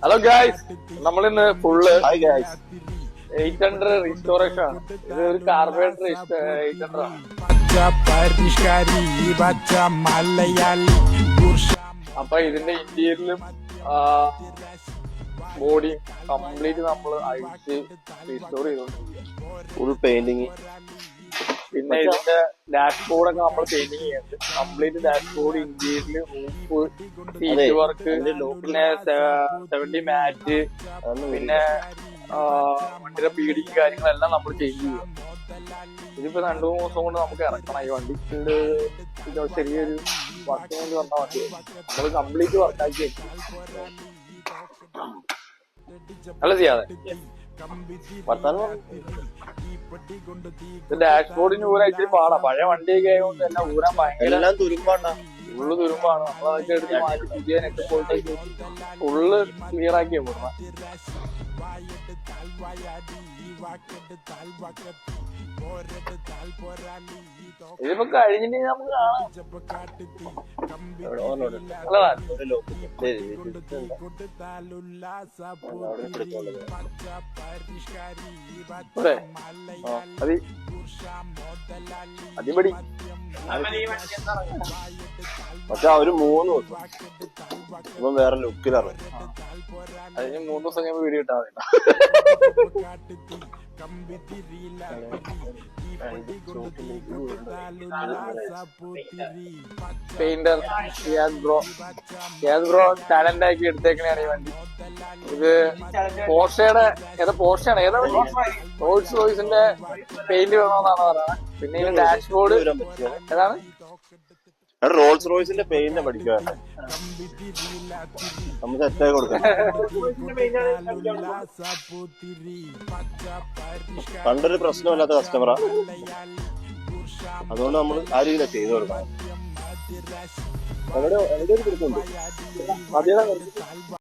Hello guys, നമ്മളിന്ന് full hi guys. 800 restoration ആണ്. ഇത് ഒരു കാർബറേറ്റർ 800 ആണ്. അപ്പൊ ഇതിന്റെ ഇന്റീരിയലും ബോഡിയും കംപ്ലീറ്റ് നമ്മൾ അഴിച്ച് റീസ്റ്റോർ ചെയ്തോണ്ടിരിക്കുക. Full painting. പിന്നെ ഇതിന്റെ ഡാഷ്ബോർഡൊക്കെ നമ്മൾ പെയിന്റിങ് ചെയ്യുന്നുണ്ട്. Complete dashboard, interior, roof, seat work, പിന്നെ 70 മാറ്റ്, പിന്നെ വണ്ടിയുടെ പീഡിങ് കാര്യങ്ങളെല്ലാം നമ്മൾ ചേഞ്ച് ചെയ്യുക. ഇതിപ്പോ 2-3 ദിവസം കൊണ്ട് നമുക്ക് ഇറക്കണം. ഈ വണ്ടി ചെറിയൊരു വർക്കിന് വേണ്ടി വന്ന വണ്ടി നമ്മൾ കംപ്ലീറ്റ് വർക്കാക്കി വെക്കും. അല്ല ചെയ്യാതെ ഡാഷ്ബോർഡിന് ഊരാൻ ഇച്ചിരി പാടാ. പഴയ വണ്ടിയൊക്കെ ആയതുകൊണ്ട് തന്നെ ഊരാൻ ഭയങ്കര ഫുള്ള് തുരുമ്പാണ്. നമ്മളതൊക്കെ എടുത്ത് മാറ്റി പുതിയ നെറ്റ് പോയിട്ടേക്ക് ഫുള്ള് ക്ലിയർ ആക്കിയാ പോകണം. ഇതിപ്പോ കഴിഞ്ഞിട്ട് നമുക്ക് കാണാം. അടിപൊളി. പക്ഷെ ഒരു 3 ദിവസം ഇപ്പം വേറെ ലുക്കിലിറങ്ങി. അതിന് 3 ദിവസം കഴിയുമ്പോ വീഡിയോ ഇട്ടാ മതി. പെയിന്റർ ബ്രോ ടാലന്റ് ആക്കി എടുത്തേക്കണാണ് ഈ വണ്ടി. ഇത് പോർഷയുടെ പോർഷയാണ് റോൾസ് റോയ്സിന്റെ പെയിന്റ് വേണമെന്നാണ് പറയുന്നത്. പിന്നെ ഈ ഡാഷ്ബോർഡ് ഏതാണ്? റോൾസ് റോയ്സിന്റെ പെയിന്റ് പഠിക്കുക. നമുക്ക് സെറ്റായി കൊടുക്കാം. പണ്ടൊരു പ്രശ്നമില്ലാത്ത കസ്റ്റമറാ, അതുകൊണ്ട് നമ്മൾ ആ രീതിയിലാണ് ചെയ്തു കൊടുക്കാം. എവിടെ ഒരു കൊടുക്കുന്നുണ്ട്.